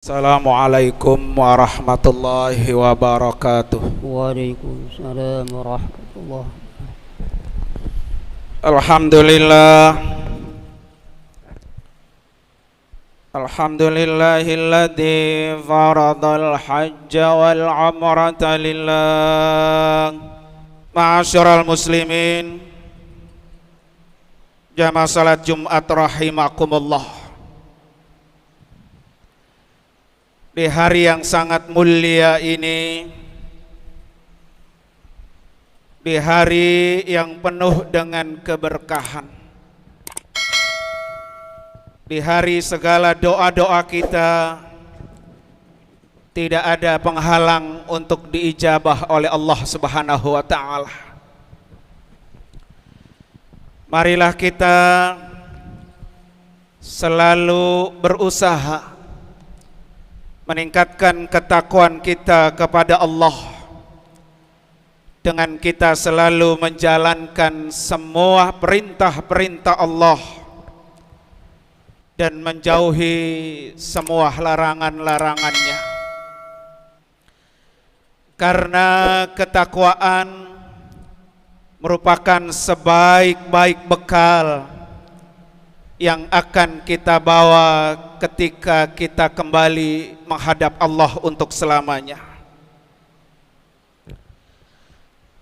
Assalamualaikum warahmatullahi wabarakatuh. Waalaikumsalam warahmatullahi Alhamdulillah. Alhamdulillahilladzi faradal hajja wal umrata lillah. Ma'asyiral muslimin, jamaah salat Jumat rahimakumullah. Di hari yang sangat mulia ini, di hari yang penuh dengan keberkahan, di hari segala doa-doa kita tidak ada penghalang untuk diijabah oleh Allah Subhanahu wa ta'ala. Marilah kita selalu berusaha meningkatkan ketakwaan kita kepada Allah dengan kita selalu menjalankan semua perintah-perintah Allah dan menjauhi semua larangan-larangannya. Karena ketakwaan merupakan sebaik-baik bekal yang akan kita bawa ketika kita kembali menghadap Allah untuk selamanya.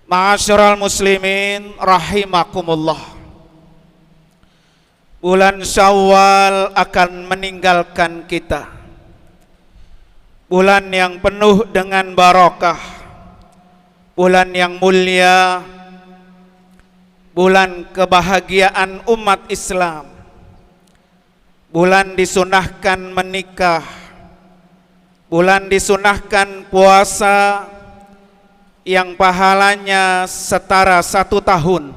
Ma'asyiral muslimin rahimakumullah. Bulan Syawal akan meninggalkan kita. Bulan yang penuh dengan barakah, bulan yang mulia, bulan kebahagiaan umat Islam. Bulan disunahkan menikah, bulan disunahkan puasa yang pahalanya setara 1 tahun,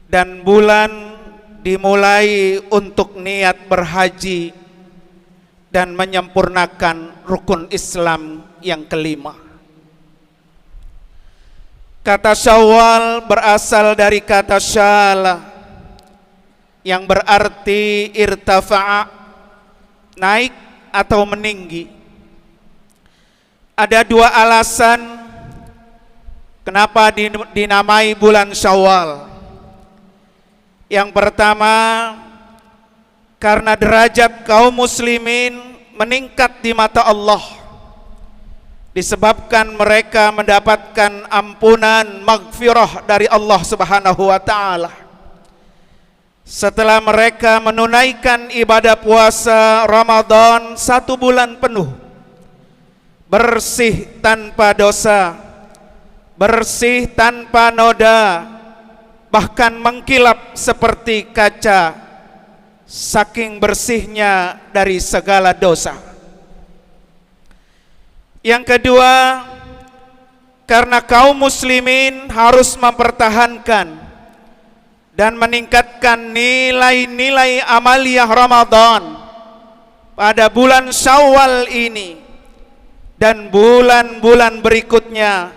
dan bulan dimulai untuk niat berhaji dan menyempurnakan rukun Islam yang kelima. Kata Syawal berasal dari kata syala yang berarti irtafa'a, naik atau meninggi. Ada 2 alasan kenapa dinamai bulan Syawal. Yang pertama, karena derajat kaum muslimin meningkat di mata Allah disebabkan mereka mendapatkan ampunan maghfirah dari Allah Subhanahu wa ta'ala setelah mereka menunaikan ibadah puasa Ramadan 1 bulan penuh, bersih tanpa dosa, bersih tanpa noda, bahkan mengkilap seperti kaca, saking bersihnya dari segala dosa. Yang kedua, karena kaum muslimin harus mempertahankan dan meningkatkan nilai-nilai amaliyah Ramadan pada bulan Syawal ini dan bulan-bulan berikutnya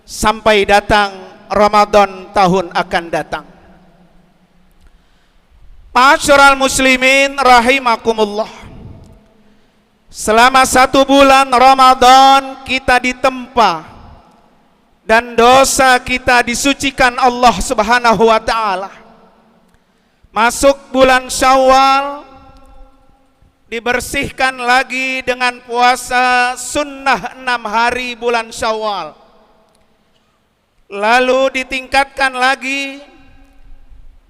sampai datang Ramadan tahun akan datang. Ma'asyiral muslimin rahimakumullah. Selama 1 bulan Ramadan kita ditempa dan dosa kita disucikan Allah Subhanahu wa ta'ala. Masuk bulan Syawal dibersihkan lagi dengan puasa sunnah 6 hari bulan Syawal. Lalu ditingkatkan lagi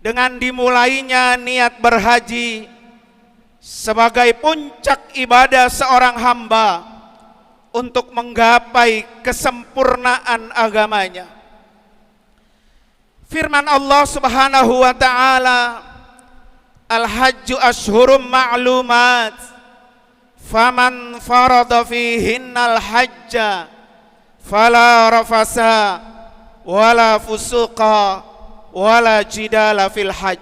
dengan dimulainya niat berhaji sebagai puncak ibadah seorang hamba untuk menggapai kesempurnaan agamanya. Firman Allah Subhanahu wa ta'ala, Al-hajju ashhurum ma'lumat, faman farada fihinnal hajja fala rafasa wala fusuqa wala jidala fil hajj.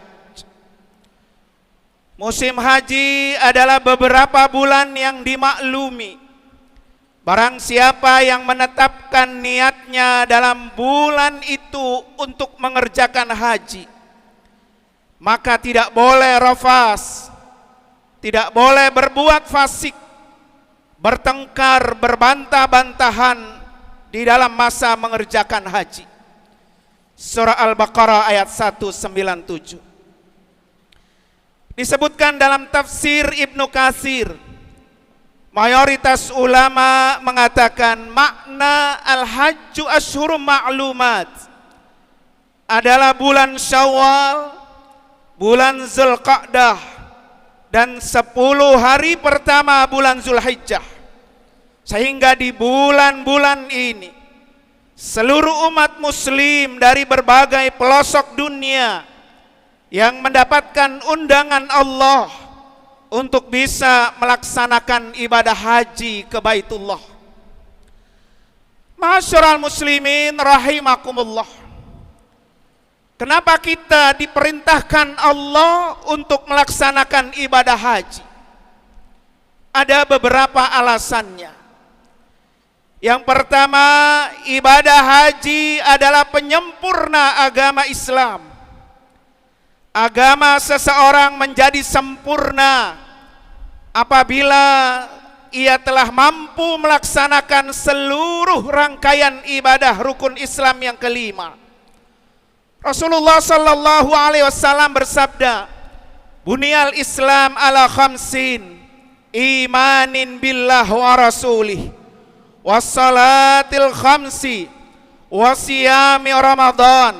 Musim haji adalah beberapa bulan yang dimaklumi. Barang siapa yang menetapkan niatnya dalam bulan itu untuk mengerjakan haji, maka tidak boleh rafas, tidak boleh berbuat fasik, bertengkar, berbantah-bantahan di dalam masa mengerjakan haji. Surah Al-Baqarah ayat 197. Disebutkan dalam tafsir Ibnu Katsir, mayoritas ulama mengatakan makna al-hajju asyhurum ma'lumat adalah bulan Syawal, bulan Zulqa'dah, dan 10 hari pertama bulan Zulhijjah. Sehingga di bulan-bulan ini seluruh umat muslim dari berbagai pelosok dunia yang mendapatkan undangan Allah untuk bisa melaksanakan ibadah haji ke Baitullah. Ma'asyiral muslimin rahimakumullah. Kenapa kita diperintahkan Allah untuk melaksanakan ibadah haji? Ada beberapa alasannya. Yang pertama, ibadah haji adalah penyempurna agama Islam. Agama seseorang menjadi sempurna apabila ia telah mampu melaksanakan seluruh rangkaian ibadah rukun Islam yang kelima. Rasulullah sallallahu alaihi wasallam bersabda, "Bunyal Islam ala khamsin, imanin billah wa rasulih, wassalatil khamsi, wasiyami Ramadan,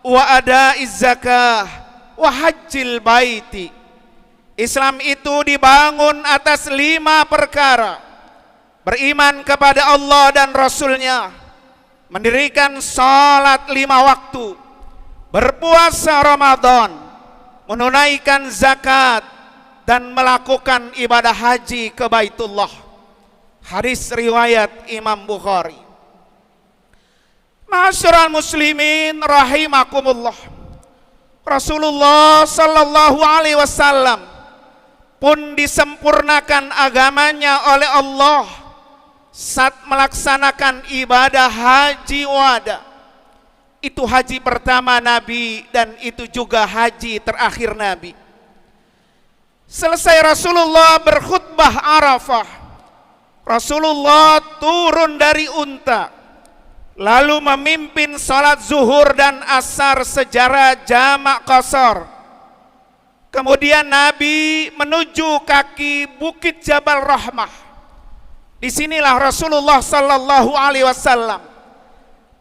wa adaiz zakah, wa hajjil baiti." Islam itu dibangun atas 5 perkara: beriman kepada Allah dan Rasulnya, mendirikan salat 5 waktu, berpuasa Ramadan, menunaikan zakat, dan melakukan ibadah haji ke Baitullah. Hadis riwayat Imam Bukhari. Ma'asyiral muslimin rahimakumullah. Rasulullah sallallahu alaihi wasallam pun disempurnakan agamanya oleh Allah saat melaksanakan ibadah haji wada. Itu haji pertama Nabi dan itu juga haji terakhir Nabi. Selesai Rasulullah berkhutbah Arafah, Rasulullah turun dari unta, lalu memimpin salat zuhur dan asar secara jamak qasar. Kemudian Nabi menuju kaki Bukit Jabal Rahmah. Disinilah Rasulullah sallallahu alaihi wasallam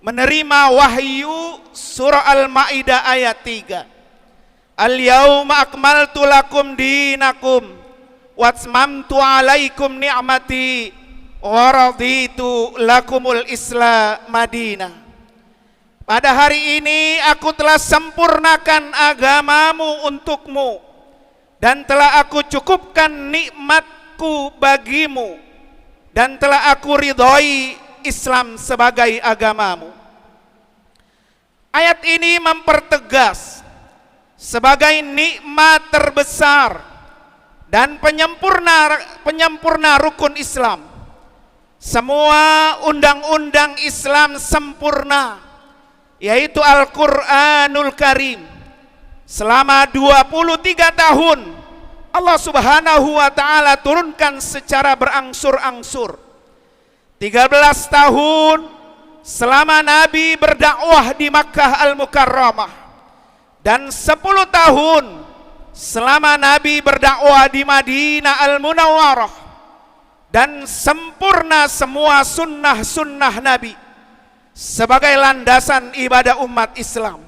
menerima wahyu surah Al-Maidah ayat 3. Al-yauma akmaltu lakum dinakum wa atmamtu alaikum ni'mati wa raditu lakumul Islam Madinah. Pada hari ini aku telah sempurnakan agamamu untukmu dan telah aku cukupkan nikmatku bagimu dan telah aku ridhoi Islam sebagai agamamu. Ayat ini mempertegas sebagai nikmat terbesar dan penyempurna rukun Islam. Semua undang-undang Islam sempurna, yaitu Al-Quranul Karim. Selama 23 tahun Allah subhanahu wa ta'ala turunkan secara berangsur-angsur. 13 tahun selama Nabi berdakwah di Makkah Al-Mukarramah, dan 10 tahun selama Nabi berdakwah di Madinah Al-Munawwarah, dan sempurna semua sunnah-sunnah Nabi sebagai landasan ibadah umat Islam.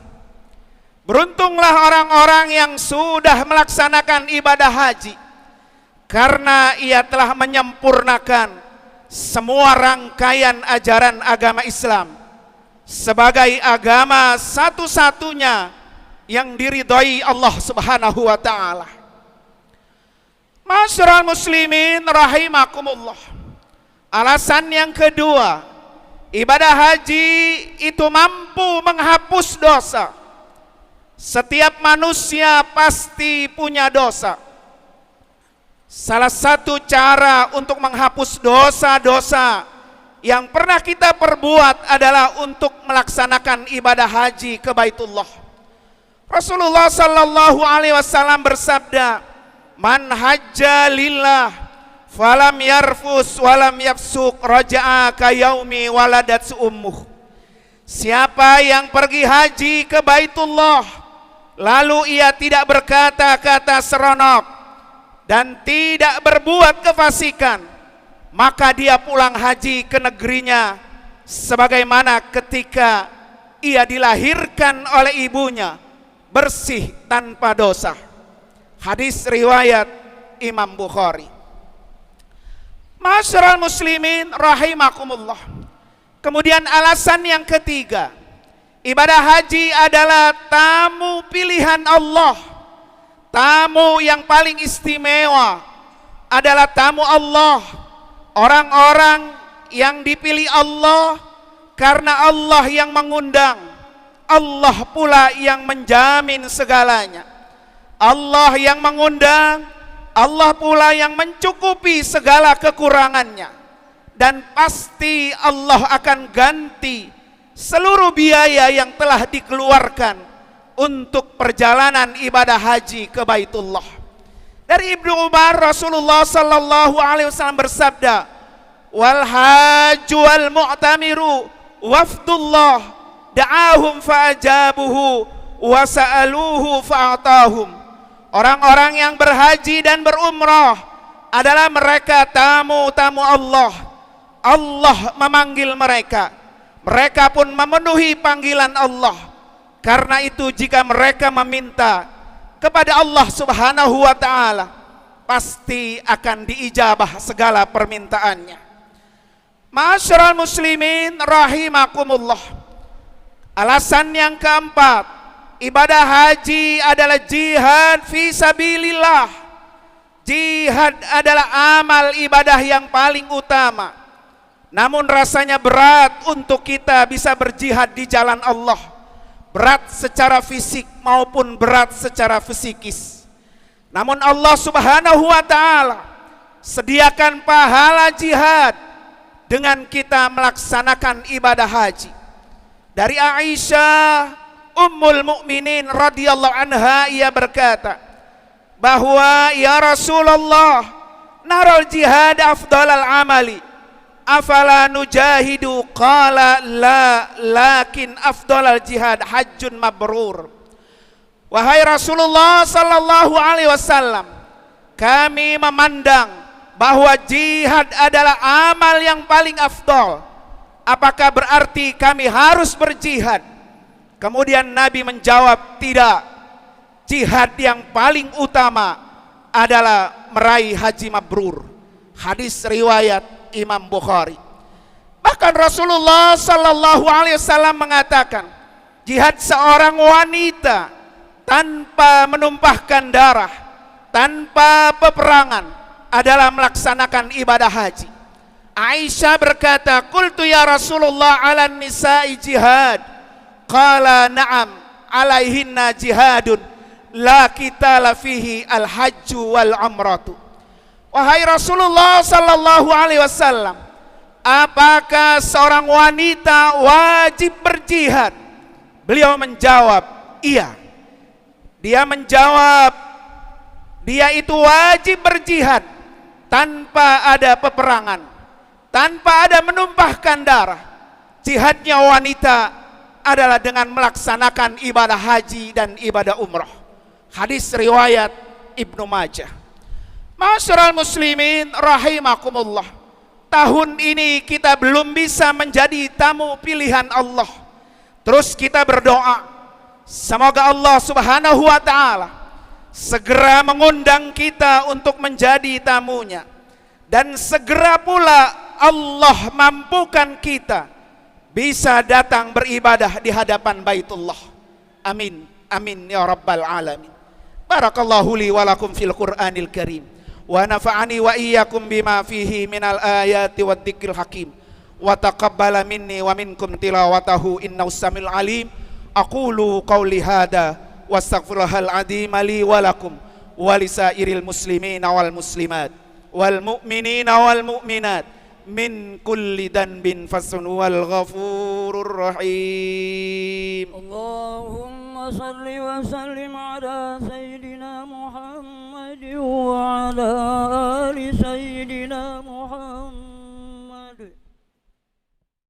Beruntunglah orang-orang yang sudah melaksanakan ibadah haji, karena ia telah menyempurnakan semua rangkaian ajaran agama Islam sebagai agama satu-satunya yang diridhoi Allah subhanahu wa ta'ala. Ma'asyiral muslimin rahimakumullah. Alasan yang kedua, ibadah haji itu mampu menghapus dosa. Setiap manusia pasti punya dosa. Salah satu cara untuk menghapus dosa-dosa yang pernah kita perbuat adalah untuk melaksanakan ibadah haji ke Baitullah. Rasulullah sallallahu alaihi wasallam bersabda, "Man hajja lillah falam yarfus walam yafsuq raja'a ka yaumi waladat ummuh. Siapa yang pergi haji ke Baitullah lalu ia tidak berkata-kata seronok dan tidak berbuat kefasikan, maka dia pulang haji ke negerinya sebagaimana ketika ia dilahirkan oleh ibunya, bersih tanpa dosa. Hadis riwayat Imam Bukhari. Ma'asyiral muslimin rahimakumullah. Kemudian alasan yang ketiga, ibadah haji adalah tamu pilihan Allah. Tamu yang paling istimewa adalah tamu Allah. Orang-orang yang dipilih Allah karena Allah yang mengundang, Allah pula yang menjamin segalanya. Allah yang mengundang, Allah pula yang mencukupi segala kekurangannya. Dan pasti Allah akan ganti seluruh biaya yang telah dikeluarkan untuk perjalanan ibadah haji ke Baitullah. Dari Ibnu Umar, Rasulullah sallallahu alaihi wasallam bersabda, "Wal hajju wal mu'tamiru wafdullah da'ahum fa'ajabuhu wa sa'aluhu fa'atahum." Orang-orang yang berhaji dan berumrah adalah mereka tamu-tamu Allah. Allah memanggil mereka, mereka pun memenuhi panggilan Allah. Karena itu jika mereka meminta kepada Allah Subhanahu wa ta'ala, pasti akan diijabah segala permintaannya. Ma'asyiral muslimin rahimakumullah. Alasan yang keempat, ibadah haji adalah jihad fi sabilillah. Jihad adalah amal ibadah yang paling utama. Namun rasanya berat untuk kita bisa berjihad di jalan Allah. Berat secara fisik maupun berat secara psikis. Namun Allah Subhanahu wa ta'ala sediakan pahala jihad dengan kita melaksanakan ibadah haji. Dari Aisyah Ummul Mukminin radhiyallahu anha, ia berkata bahwa ya Rasulullah, naral jihad afdalal amali, afala nujahidu? Qala la, lakin afdalal jihad hajjun mabrur. Wahai Rasulullah sallallahu alaihi wasallam, kami memandang bahwa jihad adalah amal yang paling afdal. Apakah berarti kami harus berjihad? Kemudian Nabi menjawab, tidak. Jihad yang paling utama adalah meraih haji mabrur. Hadis riwayat Imam Bukhari. Bahkan Rasulullah sallallahu alaihi wasallam mengatakan, jihad seorang wanita tanpa menumpahkan darah, tanpa peperangan adalah melaksanakan ibadah haji. Aisyah berkata, qultu ya Rasulullah ala nisa'i jihad. Qala na'am alaihinna jihadun la qitala fihi al-hajju wal umratu. Wahai Rasulullah sallallahu alaihi wasallam, apakah seorang wanita wajib berjihad? Beliau menjawab, iya. Dia menjawab, dia itu wajib berjihad tanpa ada peperangan, tanpa ada menumpahkan darah. Jihadnya wanita adalah dengan melaksanakan ibadah haji dan ibadah umrah. Hadis riwayat Ibnu Majah. Ma'asyiral muslimin rahimakumullah. Tahun ini kita belum bisa menjadi tamu pilihan Allah. Terus kita berdoa, semoga Allah Subhanahu wa ta'ala segera mengundang kita untuk menjadi tamunya. Dan segera pula Allah mampukan kita bisa datang beribadah di hadapan Baitullah. Amin, amin ya rabbal alamin. Barakallahu li wa lakum fil Qur'anil Karim, wa nafa'ani wa iyyakum bima fihi minal ayati wad dzikril hakim, wa taqabbala minni wa minkum tilawatahu innahu samiul alim. Aqulu qawli hada wastaghfirullahal adzim li wa lakum wa lisairil muslimina wal muslimat wal mu'minina wal mu'minat min kulli danbin fasunwal ghafurur rahim. Allahumma salli wa sallim ala sayyidina Muhammad وعلى آل سيدنا محمد